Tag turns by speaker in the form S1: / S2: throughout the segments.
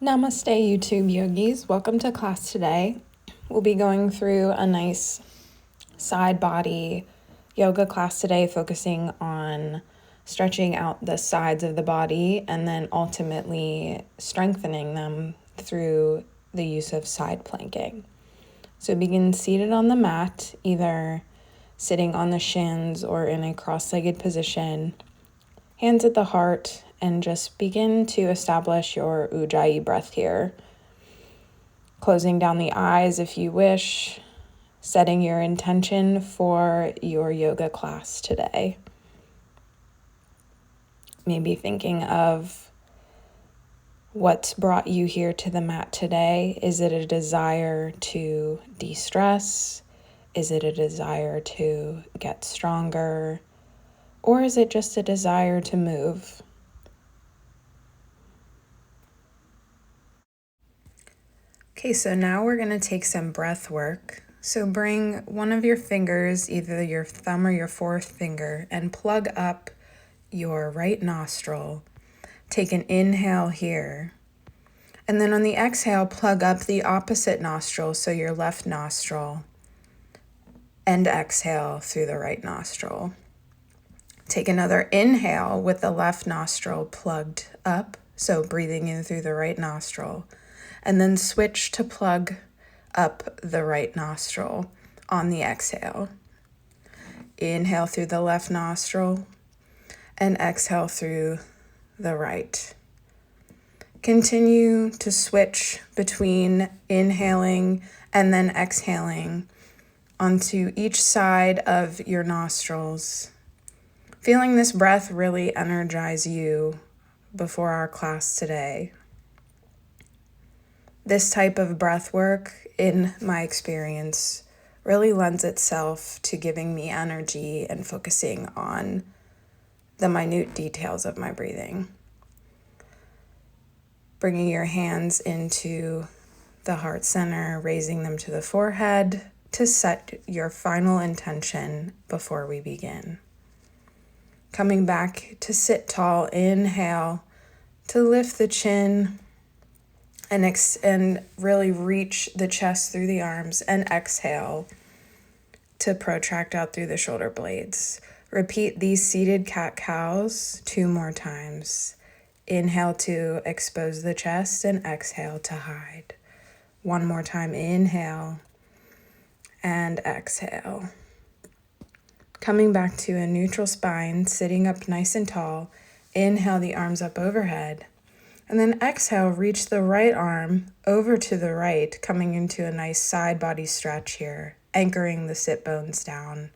S1: Namaste, YouTube yogis. Welcome to class today. We'll be going through a nice side body yoga class today, focusing on stretching out the sides of the body and then ultimately strengthening them through the use of side planking. So begin seated on the mat, either sitting on the shins or in a cross-legged position, hands at the heart, and just begin to establish your Ujjayi breath here. Closing down the eyes if you wish, setting your intention for your yoga class today. Maybe thinking of what's brought you here to the mat today. Is it a desire to de-stress? Is it a desire to get stronger? Or is it just a desire to move? Okay, so now we're going to take some breath work. So bring one of your fingers, either your thumb or your fourth finger, and plug up your right nostril. Take an inhale here. And then on the exhale, plug up the opposite nostril, so your left nostril, and exhale through the right nostril. Take another inhale with the left nostril plugged up, so breathing in through the right nostril. And then switch to plug up the right nostril on the exhale. Inhale through the left nostril and exhale through the right. Continue to switch between inhaling and then exhaling onto each side of your nostrils. Feeling this breath really energize you before our class today. This type of breath work, in my experience, really lends itself to giving me energy and focusing on the minute details of my breathing. Bringing your hands into the heart center, raising them to the forehead to set your final intention before we begin. Coming back to sit tall, inhale to lift the chin, and really reach the chest through the arms, and exhale to protract out through the shoulder blades. Repeat these seated cat-cows 2 more times. Inhale to expose the chest and exhale to hide. 1 more time, inhale and exhale. Coming back to a neutral spine, sitting up nice and tall. Inhale the arms up overhead. And then exhale, reach the right arm over to the right, coming into a nice side body stretch here, anchoring the sit bones down.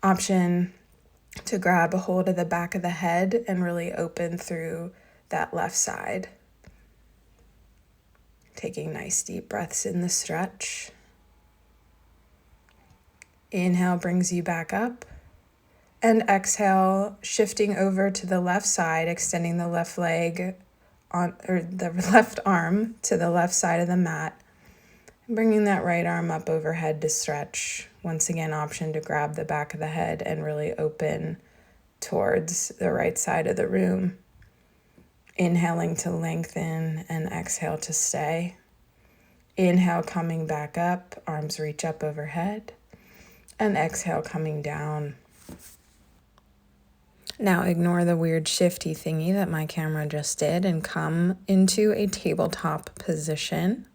S1: Option to grab a hold of the back of the head and really open through that left side. Taking nice deep breaths in the stretch. Inhale brings you back up. And exhale, shifting over to the left side, extending the left leg or the left arm to the left side of the mat, bringing that right arm up overhead to stretch. Once again, option to grab the back of the head and really open towards the right side of the room. Inhaling to lengthen and exhale to stay. Inhale coming back up, arms reach up overhead, and exhale coming down. Now ignore the weird shifty thingy that my camera just did and come into a tabletop position.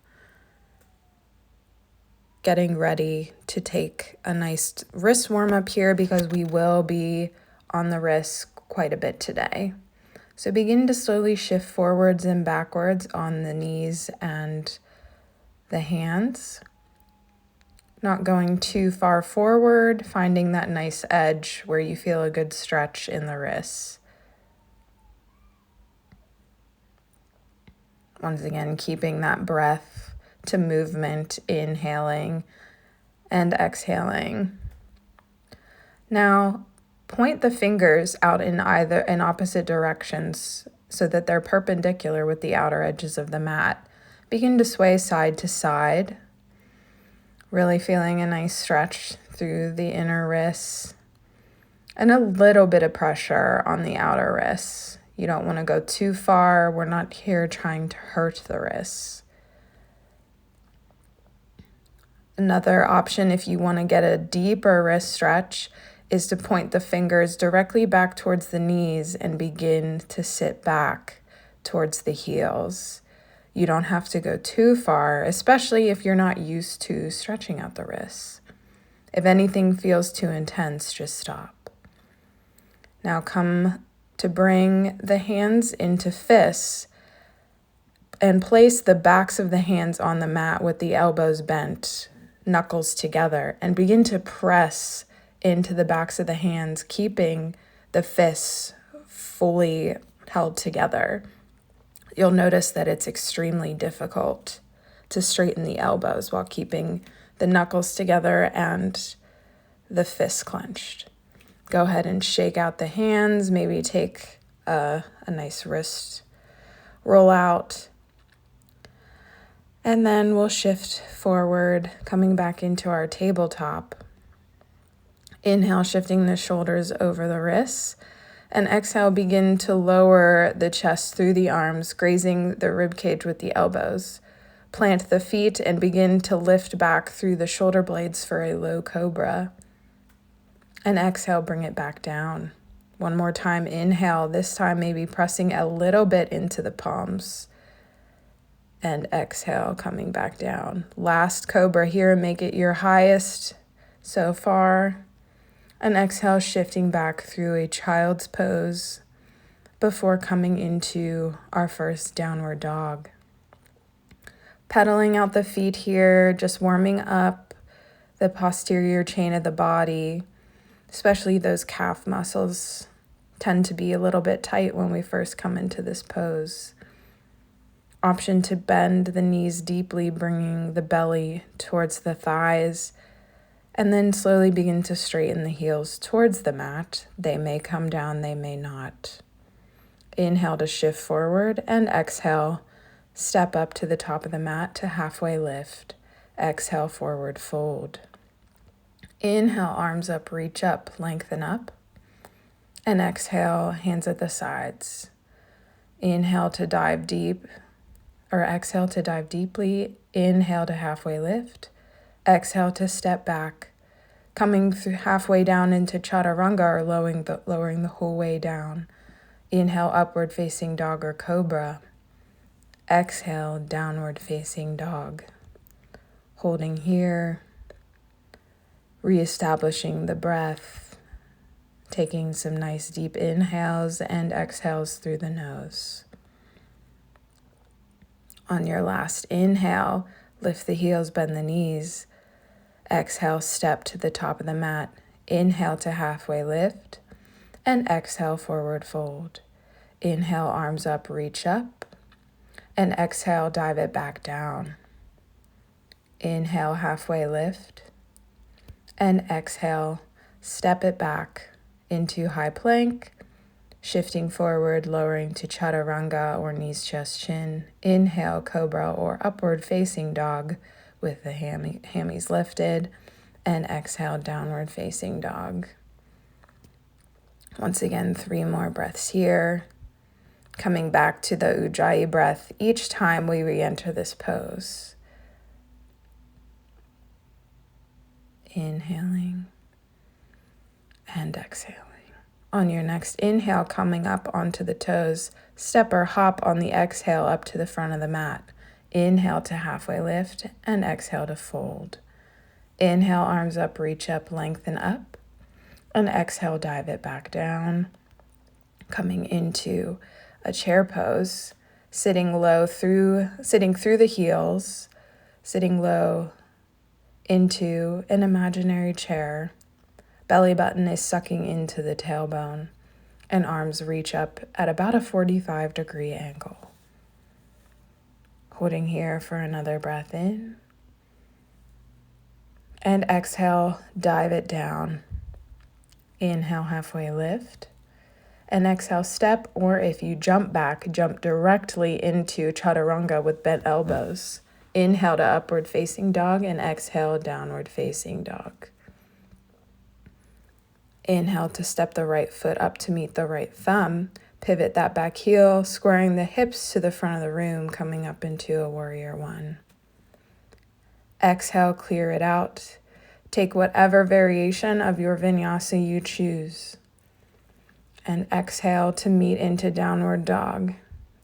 S1: Getting ready to take a nice wrist warm up here because we will be on the wrists quite a bit today. So begin to slowly shift forwards and backwards on the knees and the hands. Not going too far forward, finding that nice edge where you feel a good stretch in the wrists. Once again, keeping that breath to movement, inhaling and exhaling. Now, point the fingers out in opposite directions so that they're perpendicular with the outer edges of the mat. Begin to sway side to side. Really feeling a nice stretch through the inner wrists and a little bit of pressure on the outer wrists. You don't want to go too far. We're not here trying to hurt the wrists. Another option, if you want to get a deeper wrist stretch, is to point the fingers directly back towards the knees and begin to sit back towards the heels. You don't have to go too far, especially if you're not used to stretching out the wrists. If anything feels too intense, just stop. Now come to bring the hands into fists and place the backs of the hands on the mat with the elbows bent, knuckles together, and begin to press into the backs of the hands, keeping the fists fully held together. You'll notice that it's extremely difficult to straighten the elbows while keeping the knuckles together and the fists clenched. Go ahead and shake out the hands, maybe take a nice wrist roll out. And then we'll shift forward, coming back into our tabletop. Inhale, shifting the shoulders over the wrists. And exhale, begin to lower the chest through the arms, grazing the rib cage with the elbows. Plant the feet and begin to lift back through the shoulder blades for a low cobra. And exhale, bring it back down. One more time, inhale, this time maybe pressing a little bit into the palms. And exhale, coming back down. Last cobra here, make it your highest so far. And exhale, shifting back through a child's pose before coming into our first downward dog. Pedaling out the feet here, just warming up the posterior chain of the body, especially those calf muscles tend to be a little bit tight when we first come into this pose. Option to bend the knees deeply, bringing the belly towards the thighs, and then slowly begin to straighten the heels towards the mat. They may come down, they may not. Inhale to shift forward, and exhale, step up to the top of the mat to halfway lift. Exhale, forward fold. Inhale, arms up, reach up, lengthen up. And exhale, hands at the sides. Inhale to dive deep, or exhale to dive deeply. Inhale to halfway lift. Exhale to step back, coming through halfway down into chaturanga, or lowering the whole way down. Inhale, upward facing dog or cobra. Exhale, downward facing dog. Holding here, reestablishing the breath, taking some nice deep inhales and exhales through the nose. On your last inhale, lift the heels, bend the knees. Exhale, step to the top of the mat. Inhale to halfway lift. And exhale, forward fold. Inhale, arms up, reach up. And exhale, dive it back down. Inhale, halfway lift. And exhale, step it back into high plank. Shifting forward, lowering to chaturanga or knees, chest, chin. Inhale, cobra or upward facing dog with the hammies lifted. And exhale, downward facing dog. Once again, 3 more breaths here. Coming back to the Ujjayi breath each time we re-enter this pose. Inhaling and exhaling. On your next inhale, coming up onto the toes, step or hop on the exhale up to the front of the mat. Inhale to halfway lift and exhale to fold. Inhale, arms up, reach up, lengthen up. And exhale, dive it back down. Coming into a chair pose, sitting through the heels, sitting low into an imaginary chair. Belly button is sucking into the tailbone, and arms reach up at about a 45-degree angle. Holding here for another breath in. And exhale, dive it down. Inhale, halfway lift. And exhale, step, or if you jump back, jump directly into chaturanga with bent elbows. Inhale to upward facing dog and exhale, downward facing dog. Inhale to step the right foot up to meet the right thumb. Pivot that back heel, squaring the hips to the front of the room, coming up into a warrior one. Exhale, clear it out. Take whatever variation of your vinyasa you choose. And exhale to meet into downward dog.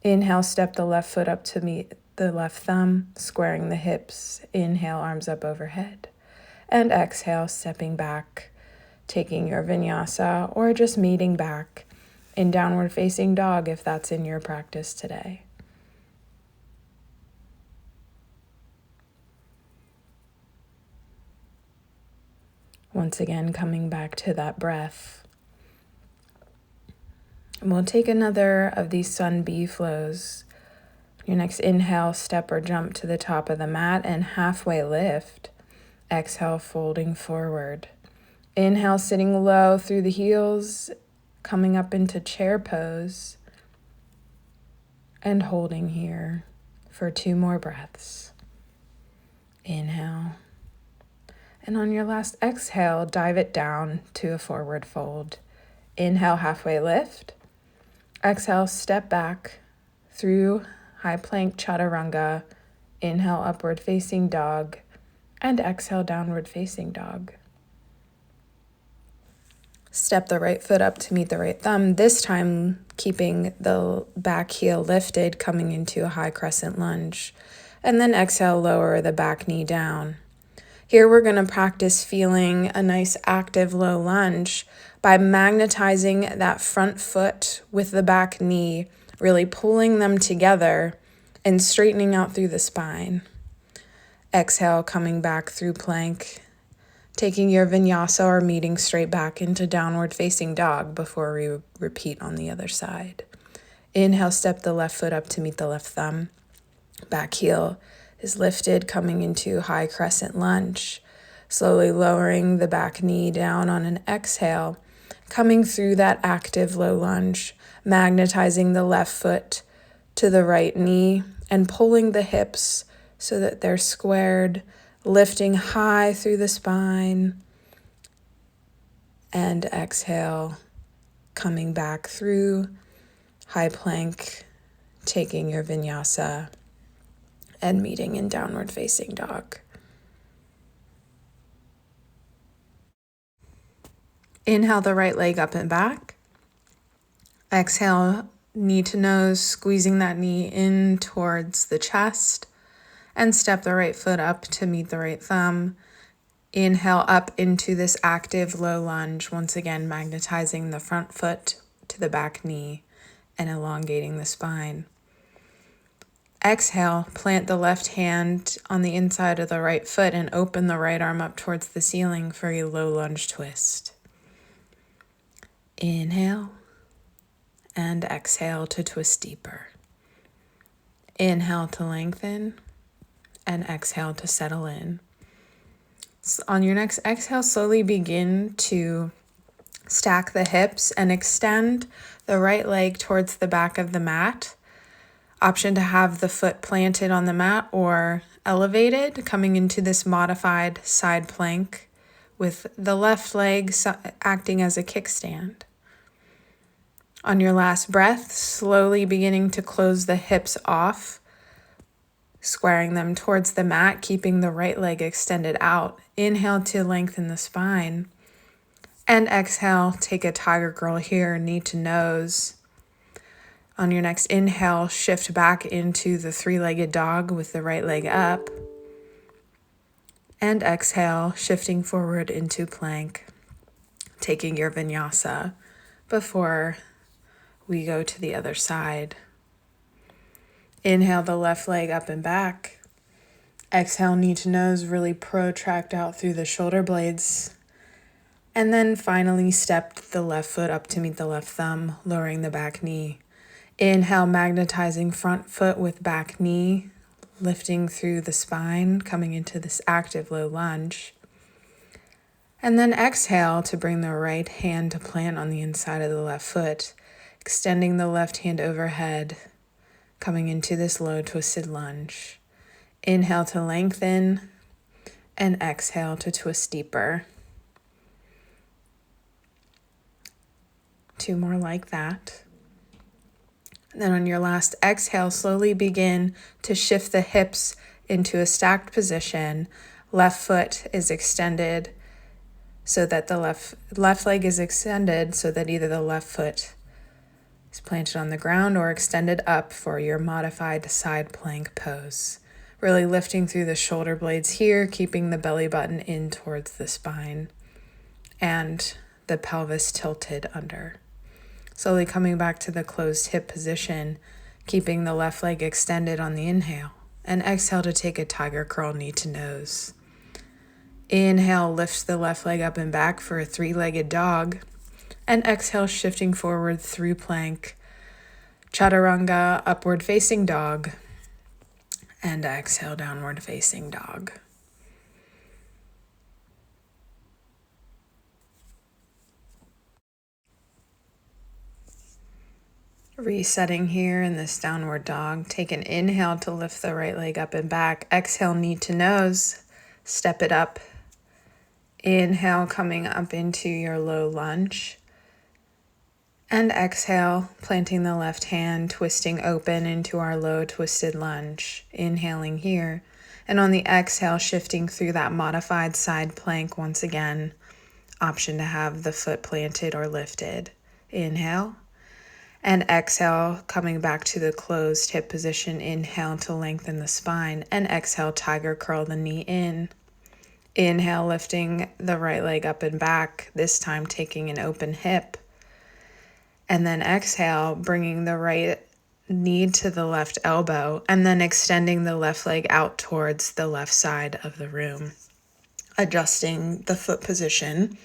S1: Inhale, step the left foot up to meet the left thumb, squaring the hips. Inhale, arms up overhead. And exhale, stepping back, taking your vinyasa or just meeting back in downward facing dog if that's in your practice today. Once again, coming back to that breath. And we'll take another of these sun bee flows. Your next inhale, step or jump to the top of the mat and halfway lift. Exhale, folding forward. Inhale, sitting low through the heels, coming up into chair pose, and holding here for 2 more breaths. Inhale. And on your last exhale, dive it down to a forward fold. Inhale, halfway lift. Exhale, step back through high plank chaturanga. Inhale, upward facing dog. And exhale, downward facing dog. Step the right foot up to meet the right thumb, this time keeping the back heel lifted, coming into a high crescent lunge. And then exhale, lower the back knee down. Here we're going to practice feeling a nice active low lunge by magnetizing that front foot with the back knee, really pulling them together and straightening out through the spine. Exhale, coming back through plank. Taking your vinyasa or meeting straight back into downward facing dog before we repeat on the other side. Inhale, step the left foot up to meet the left thumb. Back heel is lifted, coming into high crescent lunge. Slowly lowering the back knee down on an exhale, coming through that active low lunge, magnetizing the left foot to the right knee and pulling the hips so that they're squared, lifting high through the spine, and exhale, coming back through high plank, taking your vinyasa and meeting in downward facing dog. Inhale the right leg up and back. Exhale, knee to nose, squeezing that knee in towards the chest. And step the right foot up to meet the right thumb. Inhale up into this active low lunge, once again magnetizing the front foot to the back knee and elongating the spine. Exhale, plant the left hand on the inside of the right foot and open the right arm up towards the ceiling for a low lunge twist. Inhale and exhale to twist deeper. Inhale to lengthen. And exhale to settle in. So on your next exhale, slowly begin to stack the hips and extend the right leg towards the back of the mat. Option to have the foot planted on the mat or elevated, coming into this modified side plank with the left leg acting as a kickstand. On your last breath, slowly beginning to close the hips off, squaring them towards the mat, keeping the right leg extended out. Inhale to lengthen the spine. And exhale, take a tiger girl here, knee to nose. On your next inhale, shift back into the 3-legged dog with the right leg up. And exhale, shifting forward into plank, taking your vinyasa before we go to the other side. Inhale the left leg up and back. Exhale, knee to nose, really protract out through the shoulder blades. And then finally step the left foot up to meet the left thumb, lowering the back knee. Inhale, magnetizing front foot with back knee, lifting through the spine, coming into this active low lunge. And then exhale to bring the right hand to plant on the inside of the left foot, extending the left hand overhead, coming into this low twisted lunge. Inhale to lengthen and exhale to twist deeper. 2 more like that. And then on your last exhale, slowly begin to shift the hips into a stacked position. Left foot is extended so that the left leg is extended so that either the left foot is planted on the ground or extended up for your modified side plank pose. Really lifting through the shoulder blades here, keeping the belly button in towards the spine and the pelvis tilted under. Slowly coming back to the closed hip position, keeping the left leg extended on the inhale. And exhale to take a tiger curl, knee to nose. Inhale, lift the left leg up and back for a three-legged dog. And exhale, shifting forward through plank, chaturanga, upward facing dog. And exhale, downward facing dog. Resetting here in this downward dog. Take an inhale to lift the right leg up and back. Exhale, knee to nose. Step it up. Inhale, coming up into your low lunge. And exhale, planting the left hand, twisting open into our low twisted lunge. Inhaling here. And on the exhale, shifting through that modified side plank once again. Option to have the foot planted or lifted. Inhale. And exhale, coming back to the closed hip position. Inhale to lengthen the spine. And exhale, tiger curl the knee in. Inhale, lifting the right leg up and back, this time taking an open hip. And then exhale, bringing the right knee to the left elbow, and then extending the left leg out towards the left side of the room. Adjusting the foot position,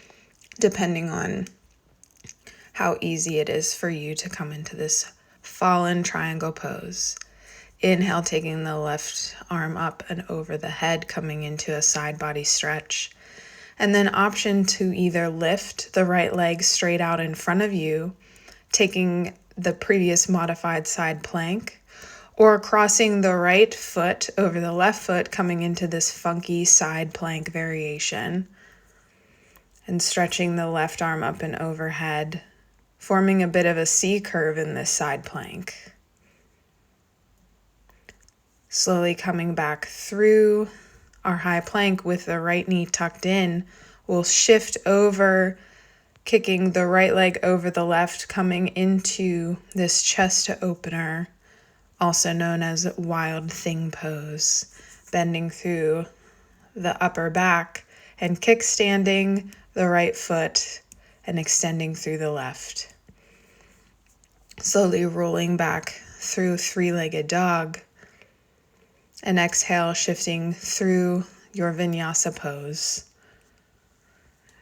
S1: depending on how easy it is for you to come into this fallen triangle pose. Inhale, taking the left arm up and over the head, coming into a side body stretch. And then option to either lift the right leg straight out in front of you, taking the previous modified side plank, or crossing the right foot over the left foot, coming into this funky side plank variation. And stretching the left arm up and overhead, forming a bit of a C curve in this side plank. Slowly coming back through our high plank with the right knee tucked in, we'll shift over, kicking the right leg over the left, coming into this chest opener, also known as wild thing pose, bending through the upper back and kickstanding the right foot and extending through the left. Slowly rolling back through three-legged dog. And exhale, shifting through your vinyasa pose.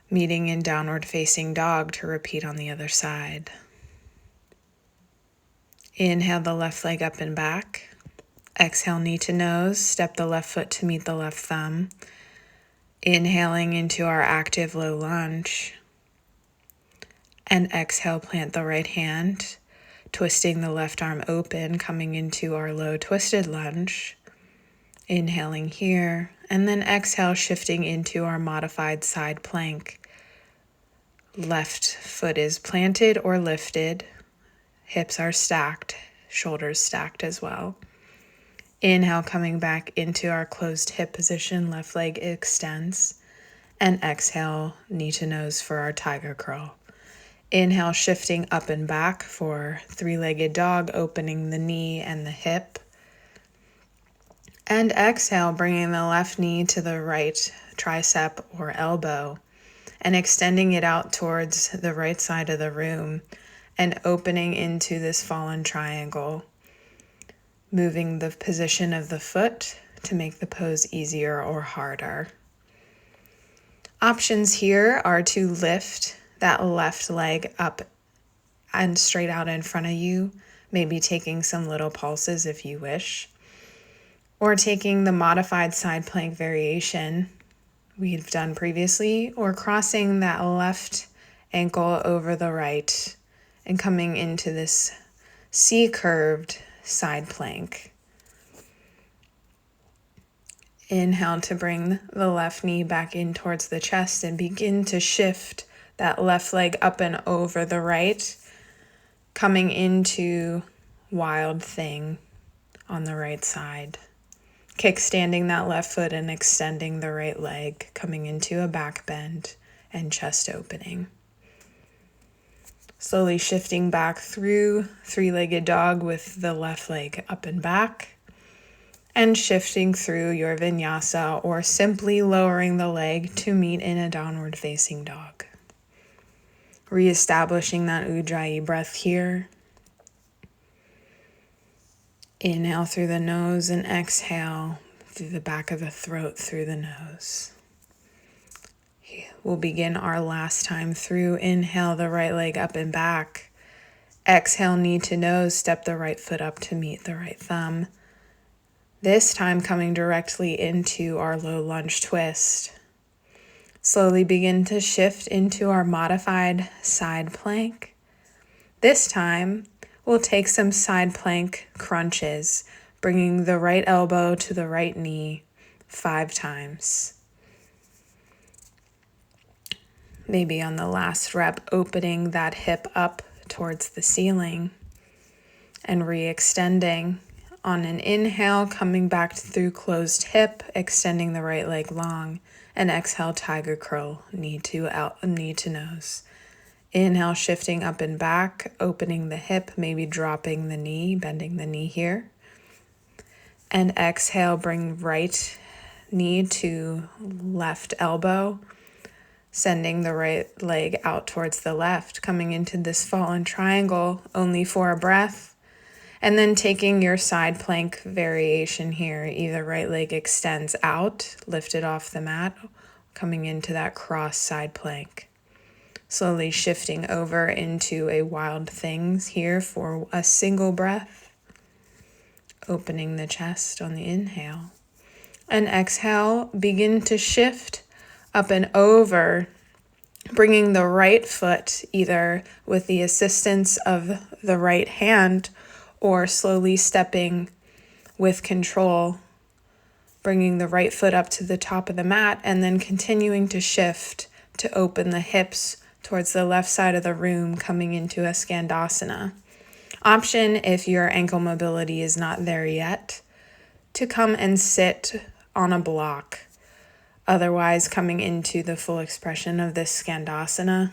S1: Meeting in downward facing dog to repeat on the other side. Inhale the left leg up and back. Exhale, knee to nose. Step the left foot to meet the left thumb. Inhaling into our active low lunge. And exhale, plant the right hand, twisting the left arm open, coming into our low twisted lunge. Inhaling here, and then exhale, shifting into our modified side plank. Left foot is planted or lifted. Hips are stacked, shoulders stacked as well. Inhale, coming back into our closed hip position, left leg extends. And exhale, knee to nose for our tiger curl. Inhale, shifting up and back for three-legged dog, opening the knee and the hip. And exhale, bringing the left knee to the right tricep or elbow and extending it out towards the right side of the room and opening into this fallen triangle, moving the position of the foot to make the pose easier or harder. Options here are to lift that left leg up and straight out in front of you, maybe taking some little pulses if you wish. Or taking the modified side plank variation we've done previously, or crossing that left ankle over the right and coming into this C-curved side plank. Inhale to bring the left knee back in towards the chest and begin to shift that left leg up and over the right, coming into wild thing on the right side. Kickstanding that left foot and extending the right leg, coming into a back bend and chest opening. Slowly shifting back through three-legged dog with the left leg up and back, and shifting through your vinyasa or simply lowering the leg to meet in a downward facing dog. Reestablishing that Ujjayi breath here. Inhale through the nose and exhale through the back of the throat through the nose. We'll begin our last time through. Inhale the right leg up and back. Exhale knee to nose, step the right foot up to meet the right thumb. This time coming directly into our low lunge twist. Slowly begin to shift into our modified side plank. This time we'll take some side plank crunches, bringing the right elbow to the right knee 5 times. Maybe on the last rep, opening that hip up towards the ceiling and re-extending. On an inhale, coming back through closed hip, extending the right leg long, and exhale, tiger curl, knee to nose. Inhale, shifting up and back, opening the hip, maybe dropping the knee, bending the knee here. And exhale, bring right knee to left elbow, sending the right leg out towards the left, coming into this fallen triangle only for a breath. And then taking your side plank variation here, either right leg extends out, lifted off the mat, coming into that cross side plank. Slowly shifting over into a wild things here for a single breath. Opening the chest on the inhale. And exhale, begin to shift up and over, bringing the right foot either with the assistance of the right hand or slowly stepping with control, bringing the right foot up to the top of the mat and then continuing to shift to open the hips towards the left side of the room, coming into a Skandasana. Option, if your ankle mobility is not there yet, to come and sit on a block. Otherwise, coming into the full expression of this Skandasana.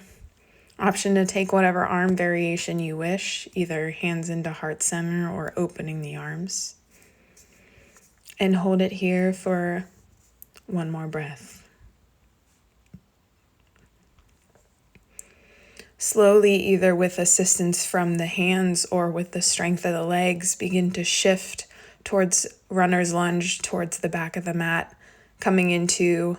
S1: Option to take whatever arm variation you wish, either hands into heart center or opening the arms. And hold it here for one more breath. Slowly, either with assistance from the hands or with the strength of the legs, begin to shift towards runner's lunge, towards the back of the mat, coming into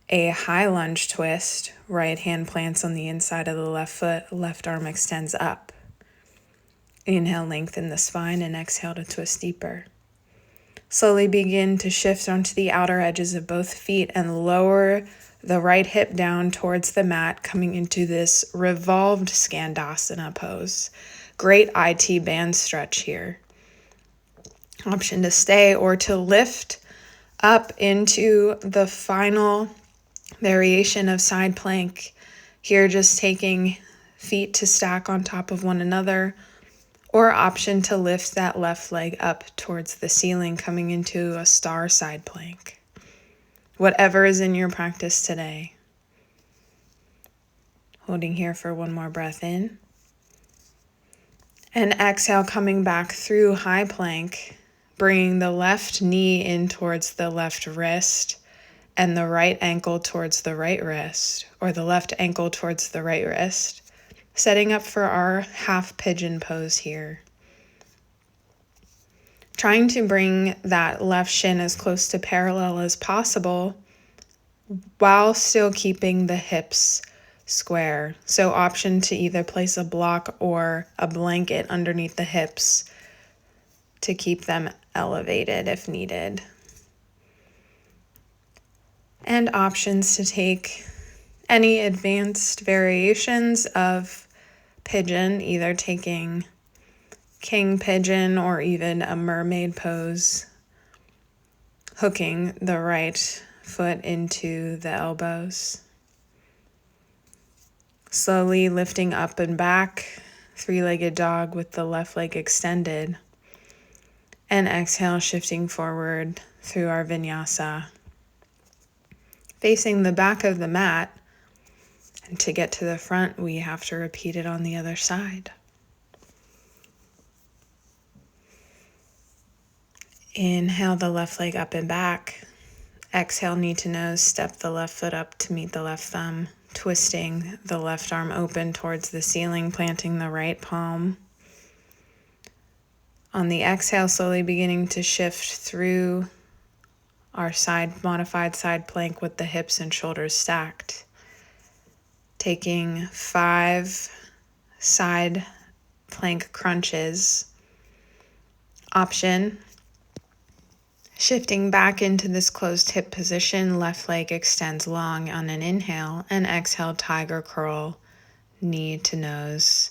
S1: a high lunge twist. Right hand plants on the inside of the left foot, left arm extends up. Inhale, lengthen the spine, and exhale to twist deeper. Slowly begin to shift onto the outer edges of both feet and lower the right hip down towards the mat, coming into this revolved Skandasana pose. Great IT band stretch here. Option to stay or to lift up into the final variation of side plank. Here, just taking feet to stack on top of one another, or option to lift that left leg up towards the ceiling, coming into a star side plank. Whatever is in your practice today. Holding here for one more breath in. And exhale, coming back through high plank, bringing the left knee in towards the left wrist and the right ankle towards the right wrist, or the left ankle towards the right wrist. Setting up for our half pigeon pose here. Trying to bring that left shin as close to parallel as possible while still keeping the hips square. So option to either place a block or a blanket underneath the hips to keep them elevated if needed. And options to take any advanced variations of pigeon, either taking king pigeon or even a mermaid pose, hooking the right foot into the elbows. Slowly lifting up and back three-legged dog with the left leg extended. And exhale, shifting forward through our vinyasa. Facing the back of the mat. And to get to the front, we have to repeat it on the other side. Inhale the left leg up and back. Exhale, knee to nose, step the left foot up to meet the left thumb, twisting the left arm open towards the ceiling, planting the right palm. On the exhale, slowly beginning to shift through our modified side plank with the hips and shoulders stacked. Taking 5 side plank crunches. Option, shifting back into this closed hip position, left leg extends long on an inhale, and exhale, tiger curl, knee to nose.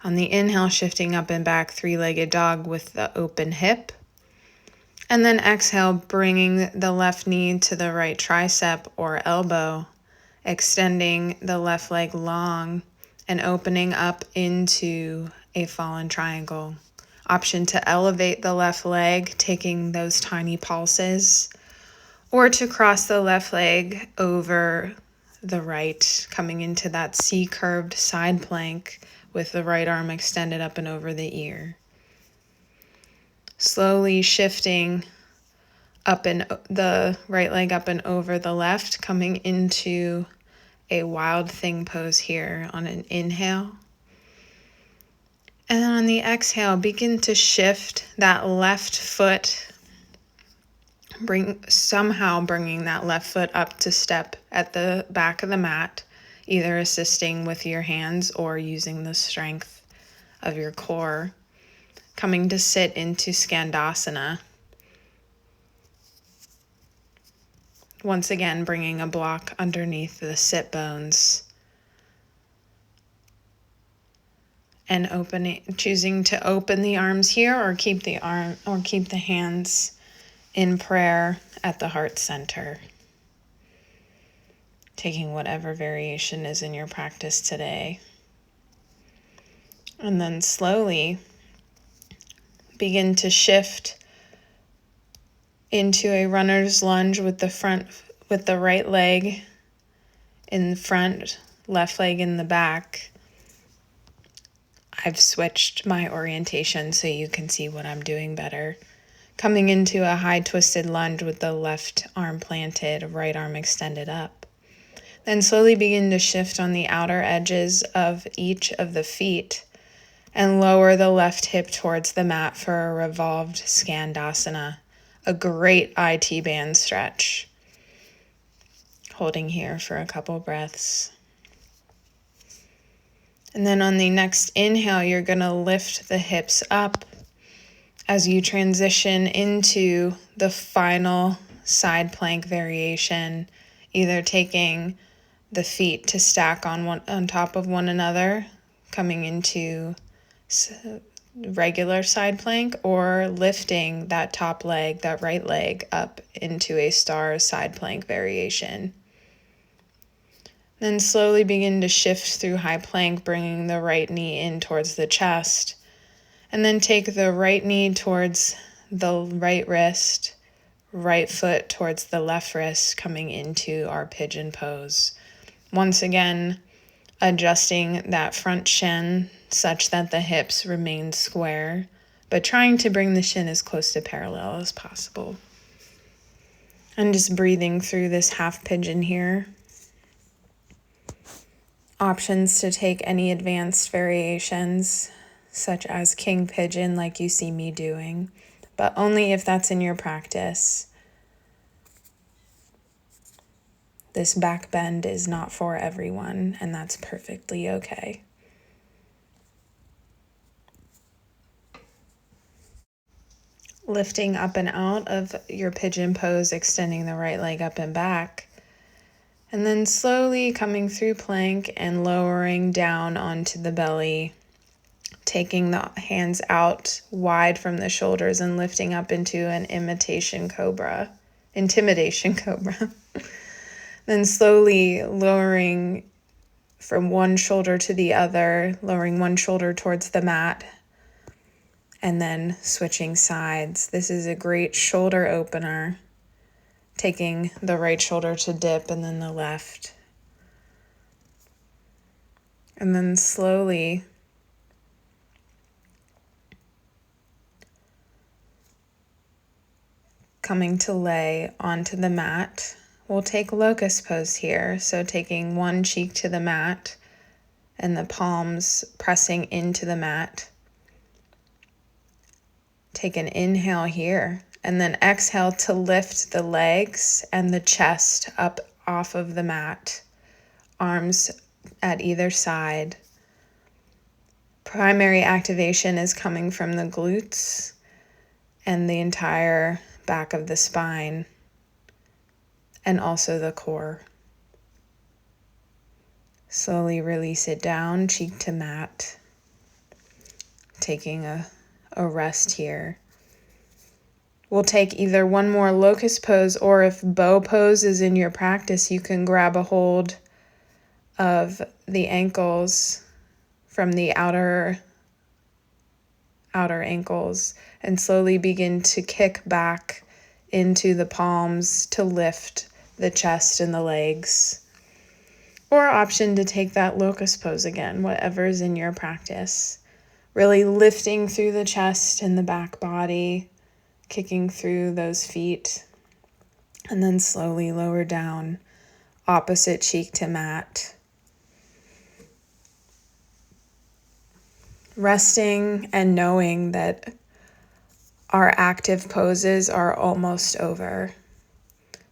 S1: On the inhale, shifting up and back, three-legged dog with the open hip. And then exhale, bringing the left knee to the right tricep or elbow, extending the left leg long and opening up into a fallen triangle. Option to elevate the left leg, taking those tiny pulses, or to cross the left leg over the right, coming into that C-curved side plank with the right arm extended up and over the ear. Slowly shifting up and the right leg up and over the left, coming into a wild thing pose here on an inhale. And then on the exhale, begin to shift that left foot, somehow bringing that left foot up to step at the back of the mat, either assisting with your hands or using the strength of your core. Coming to sit into Skandasana. Once again, bringing a block underneath the sit bones. And choosing to open the arms here or keep the hands in prayer at the heart center. Taking whatever variation is in your practice today. And then slowly begin to shift into a runner's lunge with the right leg in front, left leg in the back. I've switched my orientation so you can see what I'm doing better. Coming into a high twisted lunge with the left arm planted, right arm extended up. Then slowly begin to shift on the outer edges of each of the feet and lower the left hip towards the mat for a revolved Skandasana, a great IT band stretch. Holding here for a couple breaths. And then on the next inhale, you're going to lift the hips up as you transition into the final side plank variation, either taking the feet to stack on top of one another, coming into regular side plank, or lifting that top leg, that right leg, up into a star side plank variation. Then slowly begin to shift through high plank, bringing the right knee in towards the chest. And then take the right knee towards the right wrist, right foot towards the left wrist, coming into our pigeon pose. Once again, adjusting that front shin such that the hips remain square, but trying to bring the shin as close to parallel as possible. And just breathing through this half pigeon here. Options to take any advanced variations, such as king pigeon like you see me doing, but only if that's in your practice. This back bend is not for everyone, and that's perfectly okay. Lifting up and out of your pigeon pose, extending the right leg up and back, and then slowly coming through plank and lowering down onto the belly, taking the hands out wide from the shoulders and lifting up into an intimidation cobra. Then slowly lowering from one shoulder to the other, lowering one shoulder towards the mat, and then switching sides. This is a great shoulder opener, taking the right shoulder to dip and then the left. And then slowly coming to lay onto the mat. We'll take locust pose here. So taking one cheek to the mat and the palms pressing into the mat. Take an inhale here and then exhale to lift the legs and the chest up off of the mat. Arms at either side. Primary activation is coming from the glutes and the entire back of the spine, and also the core. Slowly release it down, cheek to mat, taking a rest here. We'll take either one more locust pose, or if bow pose is in your practice, you can grab a hold of the ankles from the outer ankles and slowly begin to kick back into the palms to lift the chest and the legs. Or option to take that locust pose again, whatever is in your practice. Really lifting through the chest and the back body, kicking through those feet, and then slowly lower down, opposite cheek to mat. Resting and knowing that our active poses are almost over.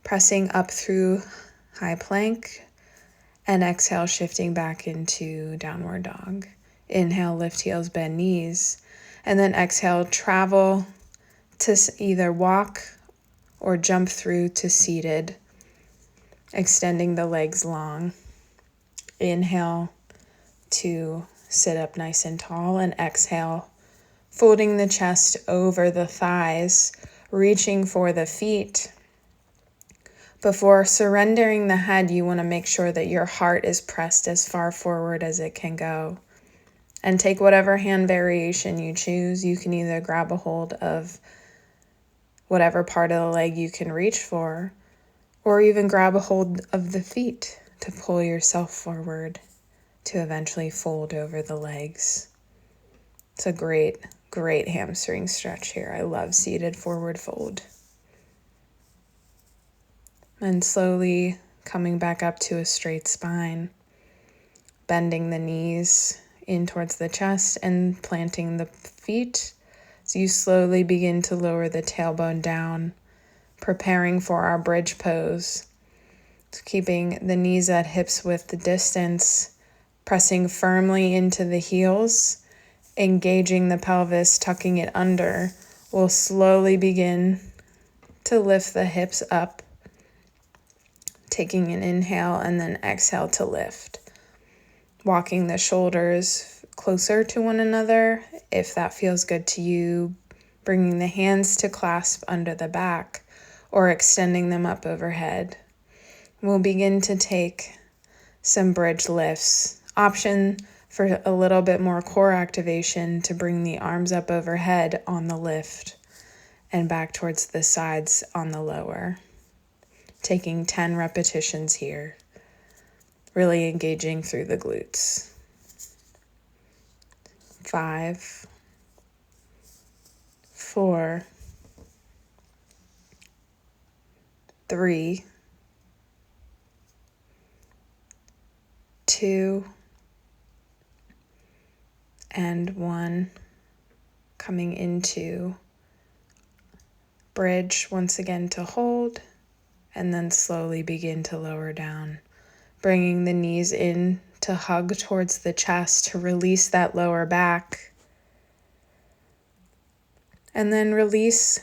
S1: Pressing up through high plank and exhale, shifting back into downward dog. Inhale, lift heels, bend knees, and then exhale, travel to either walk or jump through to seated, extending the legs long. Inhale to sit up nice and tall, and exhale, folding the chest over the thighs, reaching for the feet. Before surrendering the head, you want to make sure that your heart is pressed as far forward as it can go. And take whatever hand variation you choose. You can either grab a hold of whatever part of the leg you can reach for, or even grab a hold of the feet to pull yourself forward to eventually fold over the legs. It's a great hamstring stretch here. I love seated forward fold. And slowly coming back up to a straight spine, bending the knees in towards the chest and planting the feet. So you slowly begin to lower the tailbone down, preparing for our bridge pose. So keeping the knees at hips width distance, pressing firmly into the heels, engaging the pelvis, tucking it under. We'll slowly begin to lift the hips up, taking an inhale and then exhale to lift. Walking the shoulders closer to one another, if that feels good to you, bringing the hands to clasp under the back or extending them up overhead. We'll begin to take some bridge lifts. Option for a little bit more core activation to bring the arms up overhead on the lift and back towards the sides on the lower. Taking 10 repetitions here, really engaging through the glutes. 5, 4, 3, 2, and 1. Coming into bridge once again to hold, and then slowly begin to lower down, bringing the knees in to hug towards the chest to release that lower back. And then release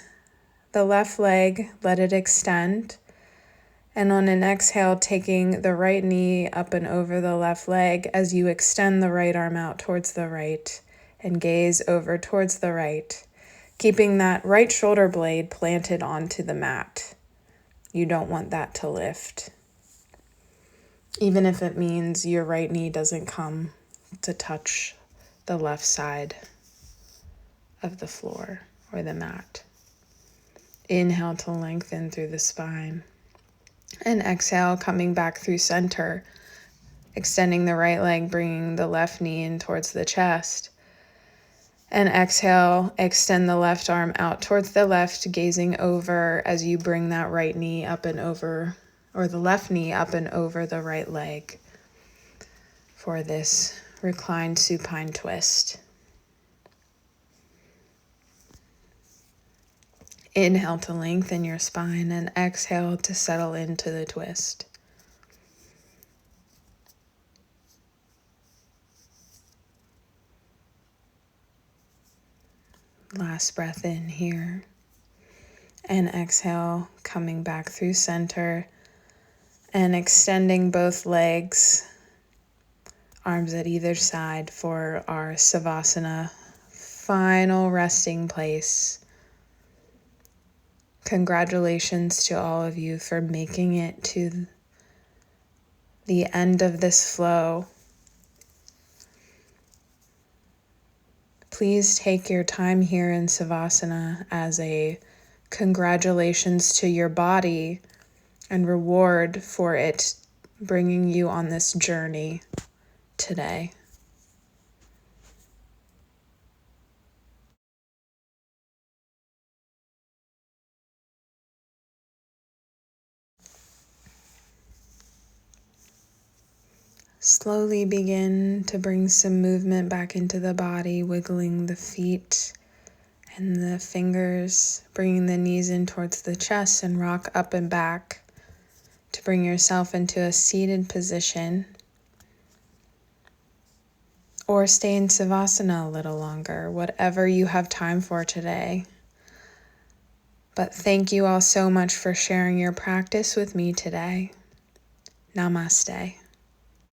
S1: the left leg, let it extend. And on an exhale, taking the right knee up and over the left leg as you extend the right arm out towards the right and gaze over towards the right, keeping that right shoulder blade planted onto the mat. You don't want that to lift. even if it means your right knee doesn't come to touch the left side of the floor or the mat. Inhale to lengthen through the spine. And exhale, coming back through center, extending the right leg, bringing the left knee in towards the chest. And exhale, extend the left arm out towards the left, gazing over as you bring that right knee up and over, or the left knee up and over the right leg for this reclined supine twist. Inhale to lengthen your spine and exhale to settle into the twist. Last breath in here. And exhale, coming back through center and extending both legs, arms at either side for our Savasana final resting place. Congratulations to all of you for making it to the end of this flow. Please take your time here in Savasana as a congratulations to your body and reward for it bringing you on this journey today. Slowly begin to bring some movement back into the body, wiggling the feet and the fingers, bringing the knees in towards the chest and rock up and back to bring yourself into a seated position. Or stay in Savasana a little longer, whatever you have time for today. But thank you all so much for sharing your practice with me today. Namaste.